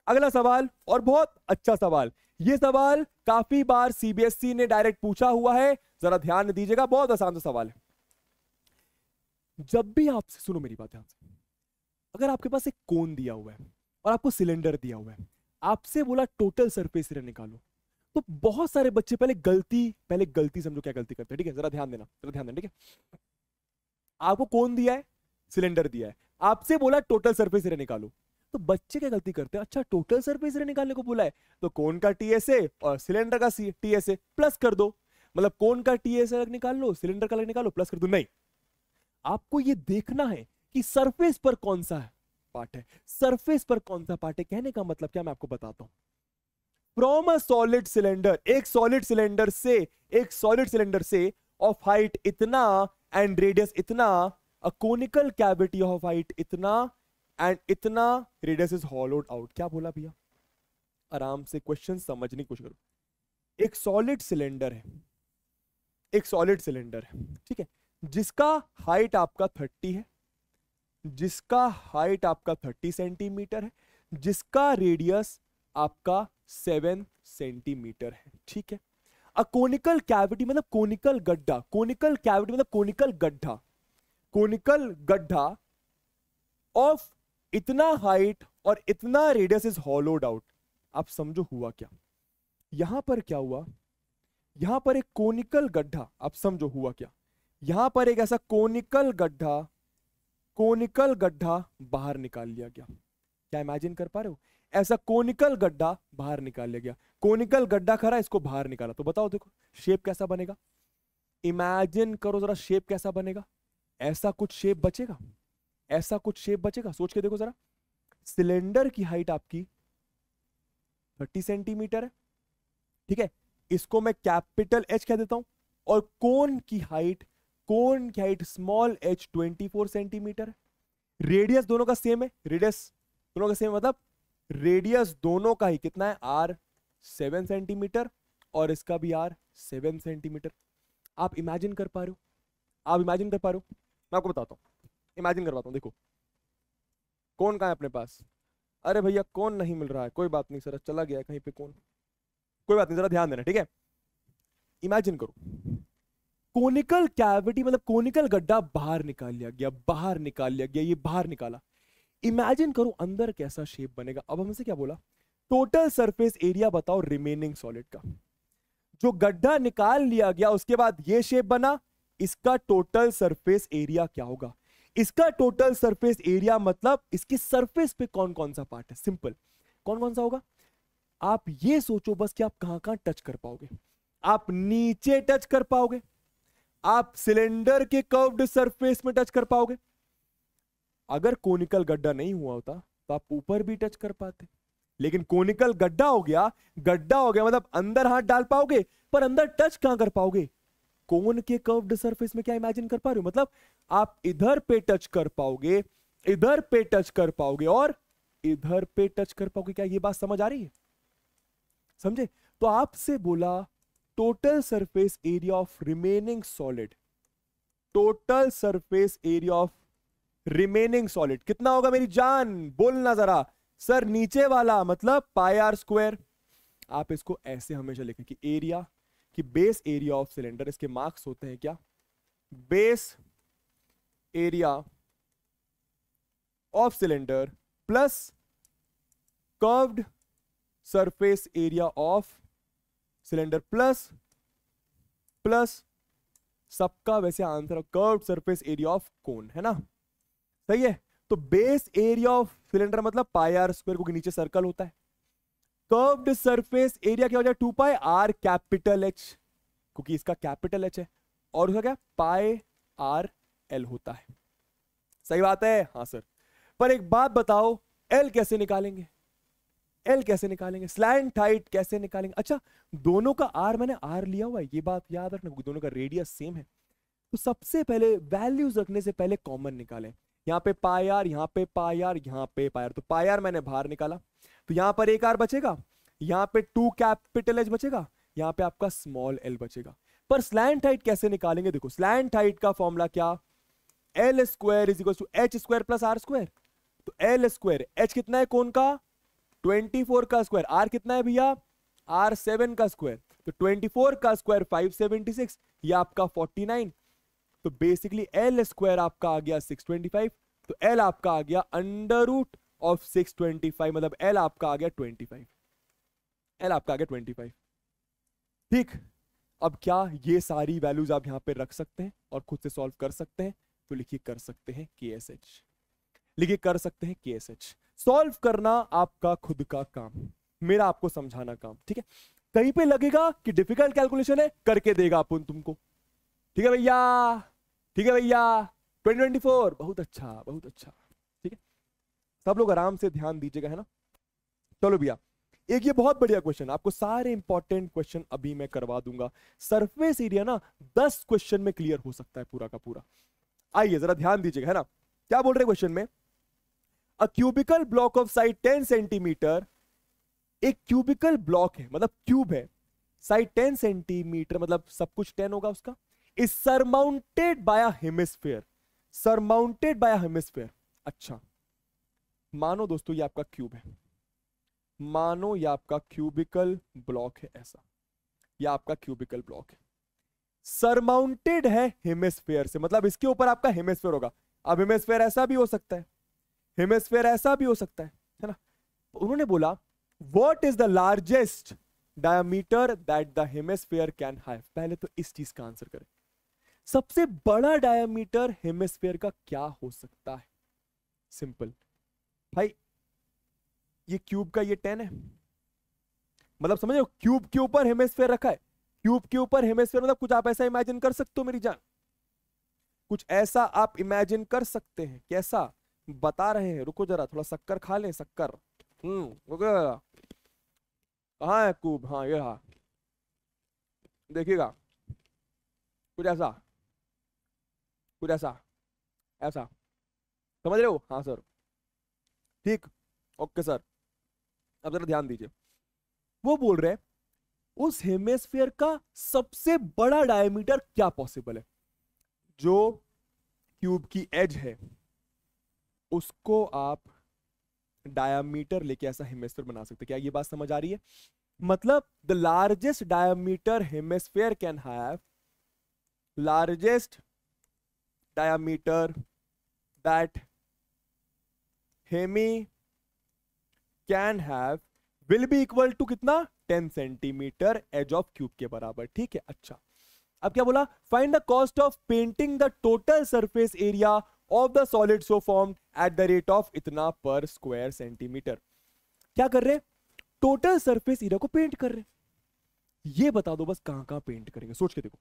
अगला सवाल, और बहुत अच्छा सवाल, ये सवाल काफी बार सीबीएसई ने डायरेक्ट पूछा हुआ है, जरा ध्यान दीजिएगा, बहुत आसान सा सवाल है। जब भी आपसे, सुनो मेरी बात ध्यान से, अगर आपके पास एक कोन दिया हुआ है और आपको सिलेंडर दिया हुआ है, आपसे बोला टोटल सरफेस एरिया निकालो, तो बहुत सारे बच्चे पहले गलती समझो क्या गलती करते हैं, ठीक है, जरा ध्यान देना, ठीक है। आपको कोन दिया है, सिलेंडर दिया है, आपसे बोला टोटल सरफेस एरिया निकालो, तो बच्चे क्या गलती करते हैं, अच्छा टोटल सरफेस एरिया निकालने को बोला है तो कोन का टीएसए और सिलेंडर का टीएसए प्लस कर दो, मतलब कोन का टीएसए अलग निकाल लो, सिलेंडर का अलग निकालो, प्लस कर दो। नहीं, आपको ये देखना है कि सरफेस पर कौन सा पार्ट है, सरफेस पर कौन सा पार्ट है। कहने का मतलब क्या, मैं आपको बताता हूं। फ्रॉम अ सॉलिड सिलेंडर, एक सॉलिड सिलेंडर से ऑफ हाइट इतना एंड रेडियस इतना, a conical cavity of height इतना एंड इतना, रेडियस इज हॉलोड आउट। क्या बोला भैया, आराम से क्वेश्चन समझने की कोशिश करो। एक सॉलिड सिलेंडर है, ठीक है, जिसका हाइट आपका 30 है, जिसका हाइट आपका 30 सेंटीमीटर है, जिसका रेडियस आपका 7 सेंटीमीटर है, ठीक है। अ कोनिकल कैविटी मतलब कोनिकल गड्ढा, कोनिकल कैविटी मतलब कोनिकल गड्ढा, कोनिकल गड्ढा ऑफ इतना हाइट और इतना रेडियस इज हॉलोड आउट। आप समझो हुआ क्या, यहां पर क्या हुआ, यहां पर एक कोनिकल गड्ढा, आप समझो हुआ क्या, यहां पर एक ऐसा कोनिकल गड्ढा बाहर निकाल लिया गया। क्या इमेजिन कर पा रहे हो, ऐसा कोनिकल गड्ढा बाहर निकाल लिया गया, कोनिकल गड्ढा खरा, इसको बाहर निकाला, तो बताओ देखो शेप कैसा बनेगा, इमेजिन करो जरा शेप कैसा बनेगा, ऐसा कुछ शेप बचेगा, ऐसा कुछ शेप बचेगा, सोच के देखो जरा। सिलेंडर की हाइट आपकी 30 सेंटीमीटर है, ठीक है, इसको मैं कैपिटल एच कह देता हूं, और कोन की हाइट स्मॉल एच 24 सेंटीमीटर है। रेडियस दोनों का सेम है, मतलब रेडियस दोनों का ही कितना है, आर 7 सेंटीमीटर और इसका भी आर 7 सेंटीमीटर। आप इमेजिन कर पा रहे हो, मैं आपको बताता हूं, इमेजिन करवाता हूं। देखो कौन कहां है अपने पास, अरे भैया कौन नहीं मिल रहा है, कोई बात नहीं सर, चला गया है कहीं पे कौन, कोई बात नहीं, जरा ध्यान देना, ठीक है। इमेजिन करो कोनिकल कैविटी मतलब कोनिकल गड्ढा बाहर निकाल लिया गया, ये बाहर निकाला। इमेजिन करो अंदर कैसा शेप बनेगा। अब हमसे क्या बोला, टोटल सरफेस एरिया बताओ रिमेनिंग सॉलिड का। जो गड्ढा निकाल लिया गया उसके बाद ये शेप बना, इसका टोटल सरफेस एरिया क्या होगा, इसका टोटल सरफेस एरिया मतलब इसकी सरफेस पे कौन कौन सा पार्ट है, सिंपल, कौन कौन सा होगा। आप ये सोचो बस कि आप कहां कहां टच कर पाओगे, आप नीचे टच कर पाओगे, आप सिलेंडर के कर्व्ड सरफेस में टच कर पाओगे। अगर कोनिकल गड्ढा नहीं हुआ होता तो आप ऊपर भी टच कर पाते, लेकिन कोनिकल गड्ढा हो गया मतलब अंदर हाथ डाल पाओगे, पर अंदर टच कहां कर पाओगे, कोन के कर्व्ड सरफेस में। क्या इमेजिन कर पा रहे हो, मतलब आप इधर पे टच कर पाओगे, इधर पे टच कर पाओगे और इधर पे टच कर पाओगे। क्या ये बात समझ आ रही है, समझे। तो आपसे बोला total surface area of remaining solid, total surface area of remaining solid कितना होगा मेरी जान, बोलना जरा। सर नीचे वाला मतलब पाई आर स्क्वायर। आप इसको ऐसे हमेशा लिखें कि एरिया कि बेस एरिया ऑफ सिलेंडर, इसके मार्क्स होते हैं क्या, base area of cylinder plus curved surface area of cylinder plus सबका वैसे answer curved surface area of cone, है ना, सही है। तो बेस एरिया ऑफ सिलेंडर मतलब पाई आर स्क्वायर, क्योंकि नीचे सर्कल होता है। कर्व्ड सरफेस एरिया क्या हो जाएगा, 2 पाई आर कैपिटल एच, क्योंकि इसका कैपिटल एच है, और उसका क्या पाई आर एल होता है। सही बात है, हाँ सर। पर एक बात बताओ, एल कैसे निकालेंगे, स्लैंट हाइट कैसे निकालेंगे। अच्छा दोनों का आर, मैंने आर लिया हुआ है, ये बात याद रखना, क्योंकि दोनों का रेडियस सेम है। तो सबसे पहले वैल्यूज रखने से पहले कॉमन निकालें। यहाँ पे पाई आर, यहाँ पे पाई आर, यहाँ पे पाई आर, तो पाई आर मैंने बाहर निकाला, तो यहाँ पर एक आर बचेगा, यहाँ पे 2 कैपिटल एच बचेगा, यहाँ पे आपका स्मॉल एल बचेगा। पर स्लैंट हाइट कैसे निकालेंगे, देखो स्लैंट हाइट का फॉर्मूला क्या, L² is equal to H² plus R²। तो L², H कितना है कोन का 24 का स्क्वायर, आर कितना है भैया, आर 7 का स्क्वायर, तो 24 का स्क्वायर 576, ये आपका 49, तो बेसिकली एल स्क्वायर आपका आ गया 625, तो एल आपका आ गया अंडर रूट ऑफ 625, मतलब एल आपका आ गया 25, एल आपका आ गया 25। ठीक, अब क्या ये सारी वैल्यूज आप यहां पे रख सकते हैं और खुद से सॉल्व कर सकते हैं, तो लिखिए कर सकते हैं KSH, लिखिए कर सकते हैं KSH। सॉल्व करना आपका खुद का काम, मेरा आपको समझाना काम, ठीक है। कहीं पे लगेगा कि डिफिकल्ट कैलकुलेशन है, करके देगा अपन तुमको, ठीक है भैया, ठीक है भैया। 2024 बहुत अच्छा, बहुत अच्छा, ठीक है। सब लोग आराम से ध्यान दीजिएगा, है ना। चलो भैया, एक ये बहुत बढ़िया क्वेश्चन, आपको सारे इंपॉर्टेंट क्वेश्चन अभी मैं करवा दूंगा। सरफेस एरिया ना 10 क्वेश्चन में क्लियर हो सकता है पूरा का पूरा। आइए जरा ध्यान दीजिएगा, है ना। क्या बोल रहे क्वेश्चन में, a cubical block of side 10 centimetre, एक क्यूबिकल ब्लॉक है मतलब क्यूब है, साइड 10 सेंटीमीटर मतलब सब कुछ 10 होगा उसका, is surmounted bye a hemisphere, surmounted bye a hemisphere. अच्छा, मानो दोस्तों ये आपका क्यूब है, मानो ये आपका क्यूबिकल ब्लॉक है, ऐसा ये आपका क्यूबिकल ब्लॉक है, सरमाउंटेड है हेमिस्फीयर से, मतलब इसके ऊपर आपका हेमिस्फीयर होगा। अब हेमिस्फीयर ऐसा भी हो सकता है, हेमिस्फीयर ऐसा भी हो सकता है ना। उन्होंने बोला what is the largest diameter that the hemisphere can have. पहले तो इस चीज का आंसर करें, सबसे बड़ा डायमीटर हेमिस्फीयर का क्या हो सकता है। सिंपल भाई, ये क्यूब का ये 10 है, मतलब समझ रहे हो, क्यूब के ऊपर हेमिस्फीयर रखा है, क्यूब के ऊपर हेमिस्फीयर मतलब कुछ आप ऐसा इमेजिन कर सकते हो मेरी जान, कुछ ऐसा आप इमेजिन कर सकते हैं। कैसा बता रहे हैं, रुको जरा थोड़ा शक्कर खा लें, शक्कर। कहाँ है क्यूब, हाँ ये हाँ, देखिएगा कुछ ऐसा, कुछ ऐसा, ऐसा, समझ रहे हो, हाँ सर, ठीक, ओके सर। अब जरा ध्यान दीजिए, वो बोल रहे हैं उस हेमिस्फीयर का सबसे बड़ा डायमीटर क्या पॉसिबल है, जो क्यूब की एज है उसको आप डायमीटर लेके ऐसा हेमिस्फीयर बना सकते। क्या ये बात समझ आ रही है, मतलब the largest diameter hemisphere can have, largest diameter that hemi can have will be equal to कितना, 10 सेंटीमीटर, एज ऑफ क्यूब के बराबर, ठीक है। अच्छा, अब क्या बोला, find the cost of painting the total surface area of the solid so formed at the rate of इतना पर स्क्वायर सेंटीमीटर। क्या कर रहे हैं, टोटल सरफेस एरिया को पेंट कर रहे हैं। ये बता दो बस कहां कहां पेंट करेंगे, सोच के देखो,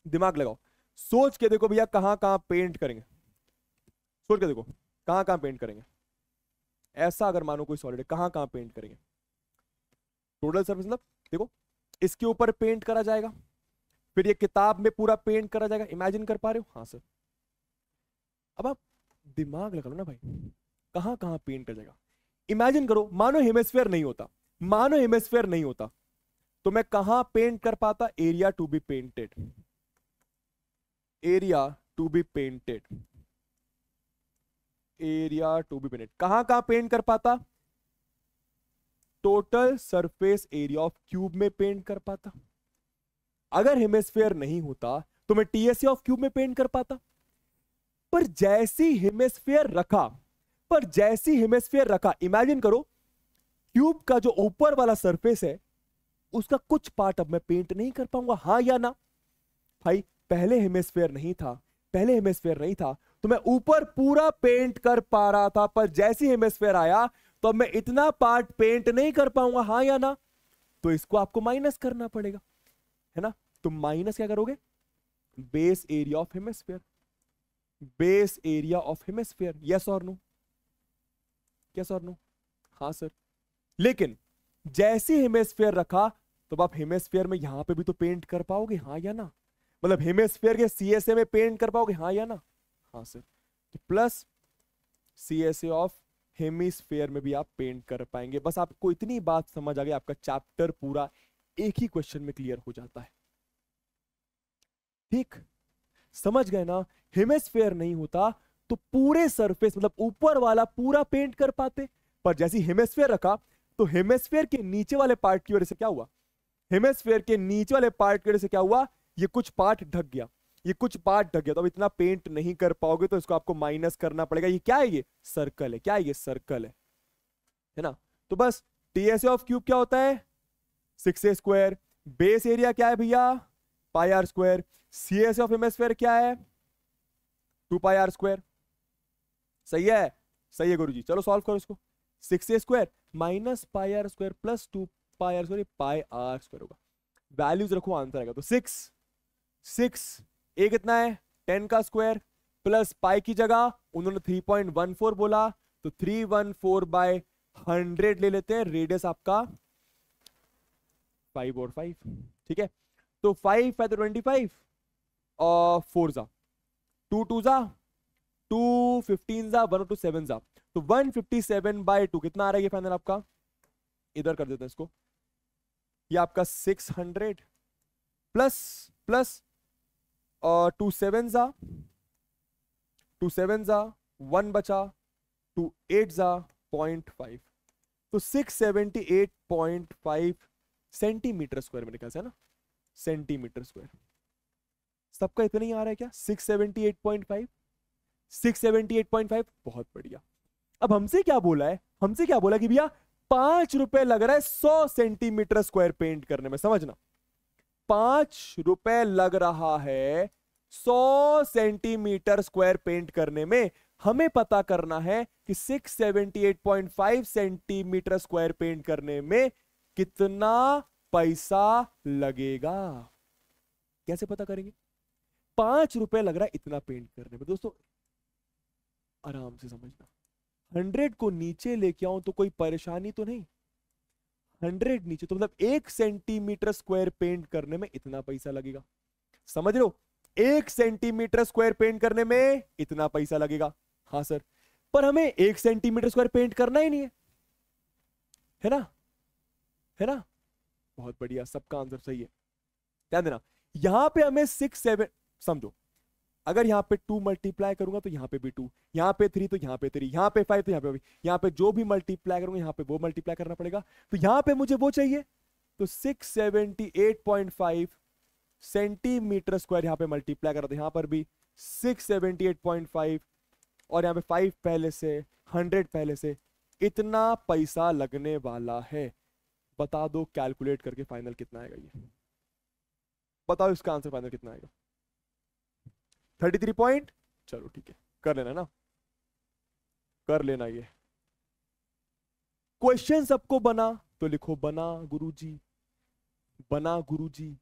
दिमाग लगाओ, सोच के देखो भैया कहां कहां पेंट करेंगे, सोच के देखो कहां कहां पेंट करेंगे। ऐसा अगर मानो कोई सॉलिड है, कहां कहां पेंट करेंगे, टोटल सरफेस मतलब देखो, इसके ऊपर पेंट करा जाएगा, फिर ये किताब में पूरा पेंट करा जाएगा, इमेजिन कर पा रहे हो, हाँ सर। अब आप दिमाग लगा लो ना भाई, कहां कहां पेंट कर जाएगा। इमेजिन करो, मानो हेमिस्फीयर नहीं होता, मानो हेमिस्फीयर नहीं होता, तो मैं कहां पेंट कर पाता, area to be painted, area to be painted, area to be painted, कहां कहां पेंट कर पाता, total surface area of cube में पेंट कर पाता। अगर हेमिस्फीयर नहीं होता तो मैं टीएसए ऑफ क्यूब में पेंट कर पाता। पर जैसी हेमिस्फीयर रखा, पर जैसी हेमिस्फीयर रखा, इमेजिन करो क्यूब का जो ऊपर वाला सरफेस है उसका कुछ पार्ट अब मैं पेंट नहीं कर पाऊंगा, हाँ या ना भाई। पहले हेमिस्फीयर नहीं था, पहले हेमिस्फीयर नहीं था तो मैं ऊपर पूरा पेंट कर पा रहा था, पर जैसी हेमिस्फीयर आया तो अब मैं इतना पार्ट पेंट नहीं कर पाऊंगा, हाँ या ना। तो इसको आपको माइनस करना पड़ेगा, है ना। तो माइनस क्या करोगे, base area of hemisphere, base area of hemisphere, yes और नो, यस और नो, हाँ सर। लेकिन जैसी हेमिस्फीयर रखा तो आप हेमिस्फीयर में यहां पे भी तो पेंट कर पाओगे, हाँ या ना। मतलब हेमिस्फीयर के सीएसए में पेंट कर पाओगे, हाँ या ना, हाँ सर। तो प्लस सीएसए ऑफ हेमिस्फीयर में भी आप पेंट कर पाएंगे। बस आपको इतनी बात समझ आ गई, आपका चैप्टर पूरा एक ही क्वेश्चन में क्लियर हो जाता है। ठीक, समझ गए ना। हेमिस्फीयर नहीं होता तो पूरे सरफेस मतलब ऊपर वाला पूरा पेंट कर पाते, पर जैसी हेमिस्फीयर रखा तो हेमिस्फीयर के नीचे वाले पार्ट की वजह से क्या हुआ, हेमिस्फीयर के नीचे वाले पार्ट की वजह से क्या हुआ, ये कुछ पार्ट ढक गया, ये कुछ पार्ट ढक गया, तो अब इतना पेंट नहीं कर पाओगे, तो इसको आपको माइनस करना पड़ेगा। ये क्या है, ये सर्कल है, क्या है ये सर्कल है ना। तो बस टीएसए ऑफ क्यूब क्या होता है, 6a स्क्वायर, बेस एरिया क्या है भैया, pi r square, CS of hemisphere क्या है, 2 पाई आर स्क्वायर। सही है, सही है गुरुजी, चलो सॉल्व करो इसको। 6a square minus pi r square plus 2 pi r square, pi r square होगा, वैल्यूज रखो आंसर आएगा। तो 6 ए कितना है 10 का स्क्वायर प्लस पाई की जगह उन्होंने 3.14 बोला, तो 314 बाय 100 ले लेते हैं, रेडियस आपका 5 और 5, ठीक है। तो 5 है तो 25 और 4 जा 2 2 जा 2 15 जा 1 2 7 जा, तो 157 बाय 2 कितना आ रहा है ये फाइनल आपका, इधर कर देते हैं इसको, ये आपका 600 प्लस प्लस और 2 7 जा 1 बचा 2 8 जा 0.5, तो 678.5 सेंटीमीटर स्क्वायर मेरे ख्याल से है ना, सेंटीमीटर स्क्वायर। सबका इतना ही आ रहा है क्या, 678.5, 678.5, बहुत बढ़िया। अब हमसे क्या बोला है, हमसे क्या बोला कि भैया 5 रुपए लग रहा है 100 सेंटीमीटर स्क्वायर पेंट करने में, समझना 5 रुपए लग रहा है 100 सेंटीमीटर स्क्वायर पेंट करने में। हमें पता करना है कि 678.5 सेंटीमीटर स्क्वायर पेंट करने में कितना पैसा लगेगा, कैसे पता करेंगे, 5 रुपए लग रहा है इतना पेंट करने में। दोस्तों आराम से समझना, 100 को नीचे लेके आऊं तो कोई परेशानी तो नहीं, 100 नीचे तो मतलब 1 सेंटीमीटर स्क्वायर पेंट करने में इतना पैसा लगेगा, समझ लो 1 सेंटीमीटर स्क्वायर पेंट करने में इतना पैसा लगेगा। हाँ सर, पर हमें 1 सेंटीमीटर स्क्वायर पेंट करना ही नहीं है ना, है ना, बहुत बढ़िया, सबका आंसर सही है। ध्यान देना, यहां पे हमें 6 7, समझो अगर यहां पे 2 मल्टीप्लाई करूंगा तो यहां पे भी 2, यहां पे 3 तो यहां पे 3, यहां पे 5 तो यहां पे भी, यहां पे जो भी मल्टीप्लाई करूंगा यहां पे वो मल्टीप्लाई करना पड़ेगा, तो यहां पे मुझे वो चाहिए, तो 678.5 सेंटीमीटर स्क्वायर यहां पे मल्टीप्लाई करा, तो यहां पर भी 678.5 और यहां पे 5 पहले से 100 पहले से, इतना पैसा लगने वाला है। बता दो कैलकुलेट करके फाइनल कितना आएगा, ये बताओ इसका आंसर फाइनल कितना आएगा, 33 पॉइंट, चलो ठीक है कर लेना ना, कर लेना। ये क्वेश्चन सबको बना तो लिखो बना गुरुजी, बना गुरुजी,